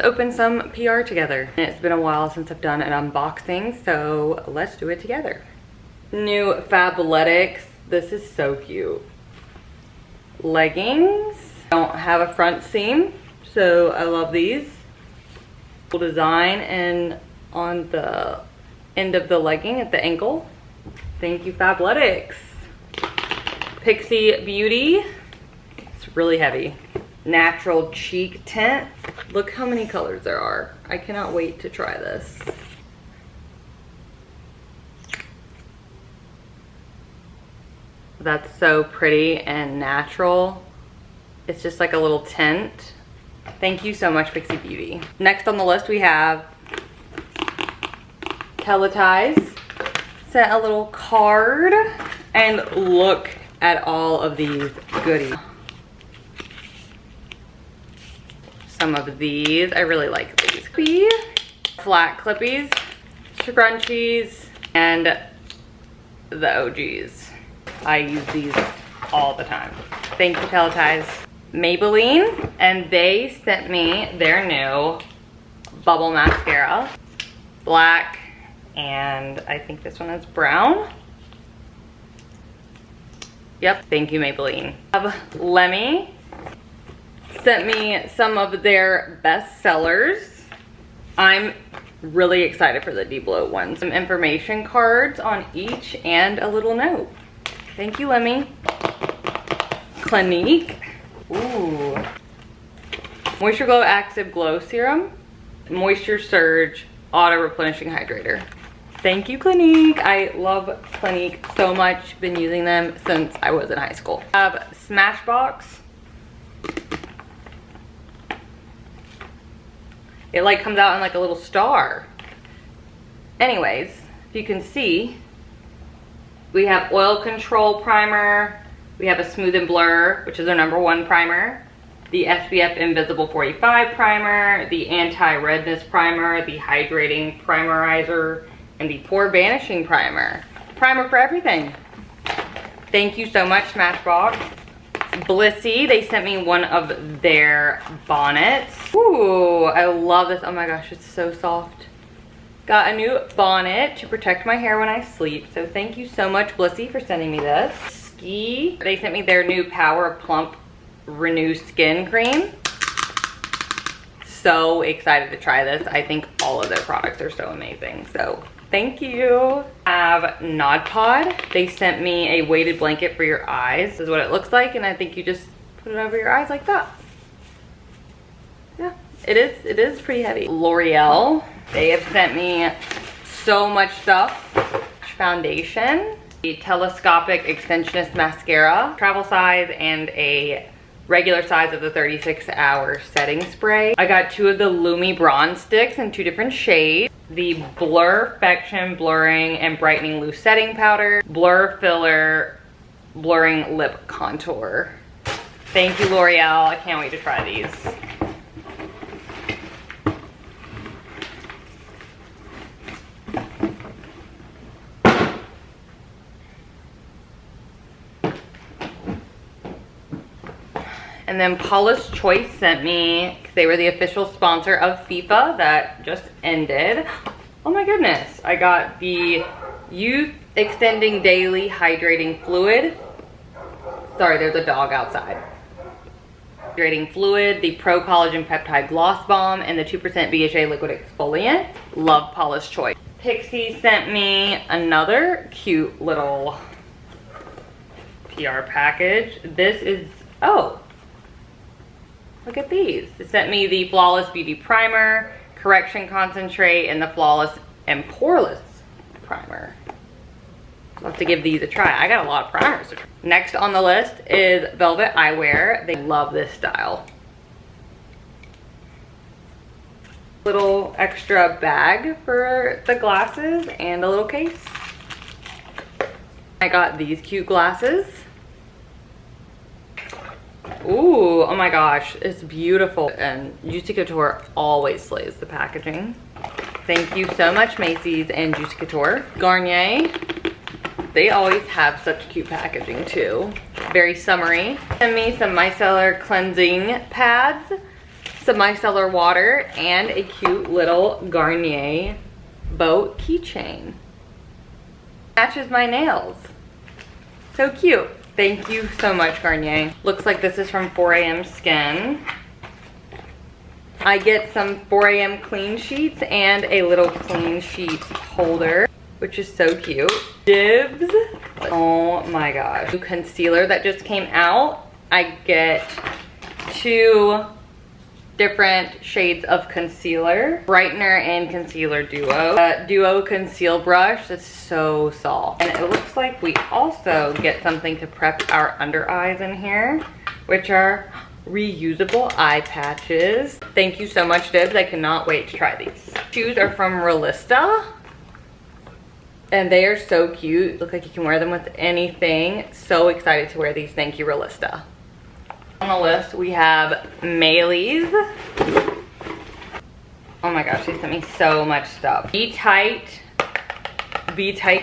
open some PR together. And it's been a while since I've done an unboxing, so let's do it together. New Fabletics. This is so cute. Leggings. Don't have a front seam, so I love these. Cool design and on the end of the legging at the ankle. Thank you, Fabletics. Pixie Beauty. It's really heavy. Natural cheek tint. Look how many colors there are. I cannot wait to try this. That's so pretty and natural. It's just like a little tint. Thank you so much, Pixie Beauty. Next on the list we have Teleties. Sent a little card and look at all of these goodies. Some of these, I really like these. Flat clippies, scrunchies, and the OGs. I use these all the time. Thank you, Teleties. Maybelline, and they sent me their new bubble mascara. Black, and I think this one is brown. Yep, thank you, Maybelline. Lemmy sent me some of their best sellers. I'm really excited for the Deep Blow one. Some information cards on each and a little note. Thank you, Lemmy. Clinique. Ooh. Moisture Glow Active Glow Serum. Moisture Surge Auto Replenishing Hydrator. Thank you, Clinique. I love Clinique so much. Been using them since I was in high school. I have Smashbox. It like comes out in like a little star. Anyways, if you can see, we have Oil Control Primer. We have a Smooth and Blur, which is our #1 primer. The SPF Invisible 45 primer. The Anti-Redness primer. The Hydrating Primerizer. And the Pore Vanishing primer. Primer for everything. Thank you so much, Smashbox. Blissy, they sent me one of their bonnets. Ooh, I love this. Oh my gosh, it's so soft. Got a new bonnet to protect my hair when I sleep. So thank you so much, Blissy, for sending me this. Ski, they sent me their new Power Plump Renew Skin Cream. So excited to try this. I think all of their products are so amazing. So thank you. I have Nod Pod. They sent me a weighted blanket for your eyes. This is what it looks like, and I think you just put it over your eyes like that. Yeah, it is pretty heavy. L'Oreal, they have sent me so much stuff. Foundation, a telescopic extensionist mascara, travel size, and a regular size of the 36-hour setting spray. I got 2 of the Lumi Bronze Sticks in 2 different shades. The Blurfection Blurring and Brightening Loose Setting Powder. Blur Filler Blurring Lip Contour. Thank you, L'Oreal. I can't wait to try these. And then Paula's Choice sent me, they were the official sponsor of FIFA that just ended. Oh my goodness. I got the Youth Extending Daily Hydrating Fluid. Sorry, there's a dog outside. Hydrating Fluid, the Pro Collagen Peptide Gloss Balm, and the 2% BHA Liquid Exfoliant. Love Paula's Choice. Pixie sent me another cute little PR package. This is, oh. Look at these. They sent me the Flawless Beauty Primer, Correction Concentrate, and the Flawless and Poreless Primer. I'll have to give these a try. I got a lot of primers to try. Next on the list is Velvet Eyewear. They love this style. Little extra bag for the glasses and a little case. I got these cute glasses. Ooh, oh my gosh, it's beautiful. And Juicy Couture always slays the packaging. Thank you so much, Macy's and Juicy Couture. Garnier, they always have such cute packaging too. Very summery. Send me some micellar cleansing pads. some micellar water, and a cute little Garnier boat keychain. Matches my nails. So cute. Thank you so much, Garnier. Looks like this is from 4am Skin. I get some 4am clean sheets and a little clean sheets holder, which is so cute. Dibs. Oh my gosh. New concealer that just came out. I get 2 different shades of concealer. Brightener and concealer duo. Duo conceal brush that's so soft. And it looks like we also get something to prep our under eyes in here, which are reusable eye patches. Thank you so much, Dibs. I cannot wait to try these. Shoes are from Realista. And they are so cute. Look like you can wear them with anything. So excited to wear these. Thank you, Realista. On the list, we have Maylee's. Oh my gosh, they sent me so much stuff. Be Tight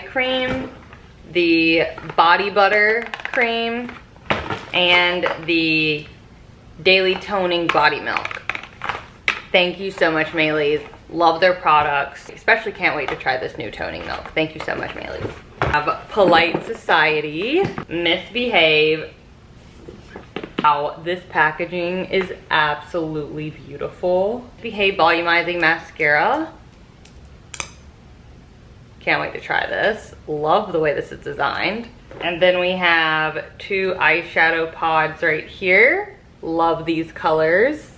cream, the body butter cream, and the daily toning body milk. Thank you so much, Maylee's. Love their products. Especially can't wait to try this new toning milk. Thank you so much, Maylee's. I have Polite Society, Misbehave. Wow, this packaging is absolutely beautiful. Behave Volumizing Mascara. Can't wait to try this. Love the way this is designed. And then we have 2 eyeshadow pods right here. Love these colors.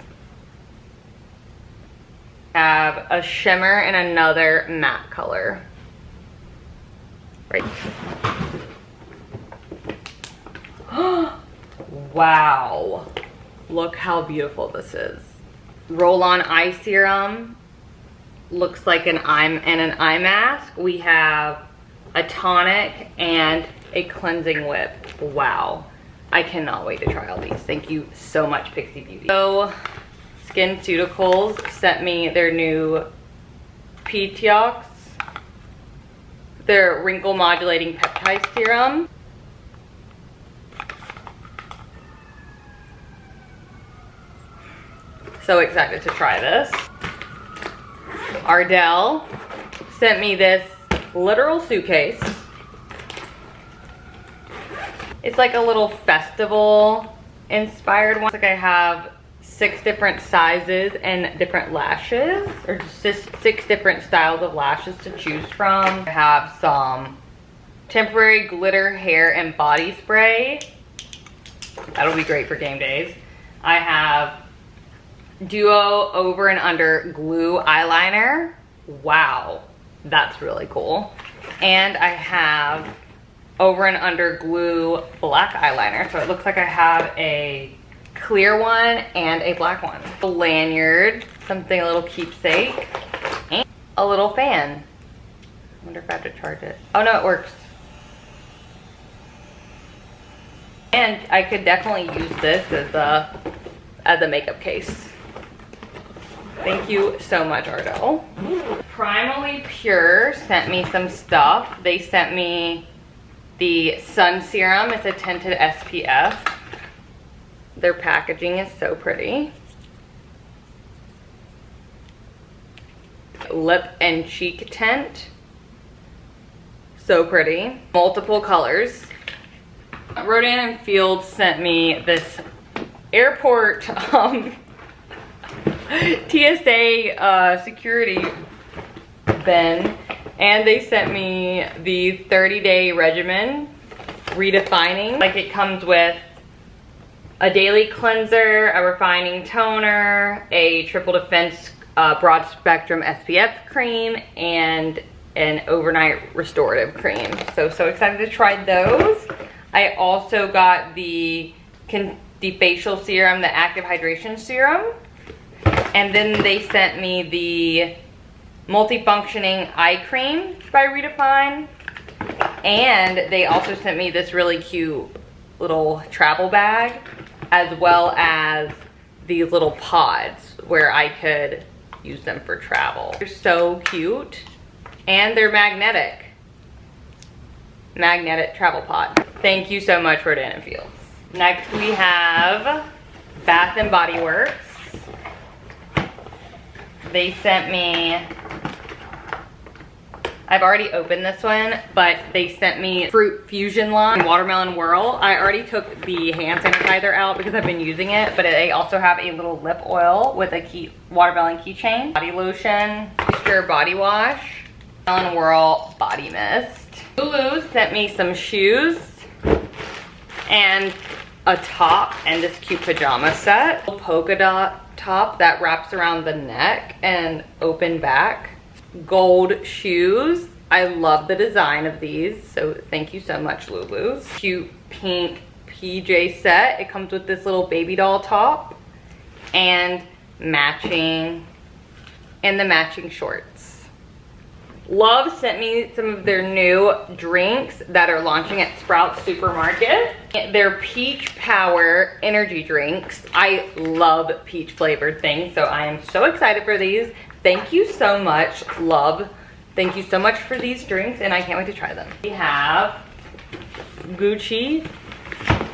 Have a shimmer and another matte color. Right. Wow, look how beautiful this is. Roll-on eye serum. Looks like an eye mask. We have a tonic and a cleansing whip. Wow, I cannot wait to try all these. Thank you so much, Pixie Beauty. So, SkinCeuticals sent me their new Petiox, their wrinkle modulating peptide serum. So excited to try this. Ardell sent me this literal suitcase. It's like a little festival inspired one. It's like I have 6 different sizes and different lashes, or just 6 different styles of lashes to choose from. I have some temporary glitter hair and body spray. That'll be great for game days. I have duo over and under glue eyeliner. Wow, that's really cool. And I have over and under glue black eyeliner. So it looks like I have a clear one and a black one. A lanyard, something a little keepsake, and a little fan. I wonder if I have to charge it. Oh no, it works. And I could definitely use this as a makeup case. Thank you so much, Ardell. Primally Pure sent me some stuff. They sent me the sun serum. It's a tinted SPF. Their packaging is so pretty. Lip and cheek tint. So pretty. Multiple colors. Rodan & Field sent me this airport TSA security bin, and they sent me the 30-day regimen redefining. Like, it comes with a daily cleanser, a refining toner, a triple defense broad spectrum SPF cream, and an overnight restorative cream. So excited to try those. I also got the facial serum, the active hydration serum. And then they sent me the multifunctioning eye cream by Redefine. And they also sent me this really cute little travel bag, as well as these little pods where I could use them for travel. They're so cute. And they're magnetic travel pod. Thank you so much, Rodan & Fields. Next we have Bath & Body Works. they sent me, I've already opened this one, but they sent me Fruit Fusion line Watermelon Whirl. I already took the hand sanitizer out because I've been using it, but they also have a little lip oil with a watermelon keychain, body lotion, Pure body wash, Watermelon Whirl body mist. Lulu sent me some shoes and a top and this cute pajama set. Polka dot top that wraps around the neck and open back. Gold shoes. I love the design of these, so thank you so much, Lulu's. Cute pink PJ set. It comes with this little baby doll top and the matching shorts. Love sent me some of their new drinks that are launching at Sprouts Supermarket. They're peach power energy drinks. I love peach flavored things, so I am so excited for these. Thank you so much, Love. Thank you so much for these drinks, and I can't wait to try them. We have Gucci.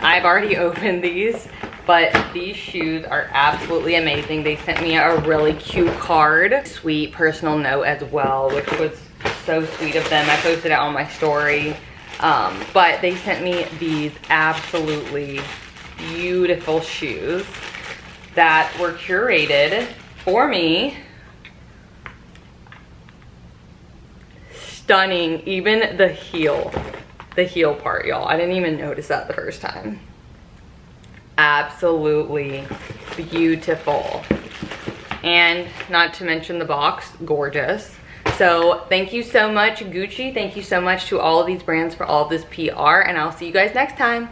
I've already opened these, but these shoes are absolutely amazing. They sent me a really cute card. Sweet personal note as well, which was so sweet of them. I posted it on my story. But they sent me these absolutely beautiful shoes that were curated for me. Stunning, even the heel part, y'all. I didn't even notice that the first time. Absolutely beautiful. And not to mention the box, gorgeous. So thank you so much, Gucci. Thank you so much to all of these brands for all of this PR, and I'll see you guys next time.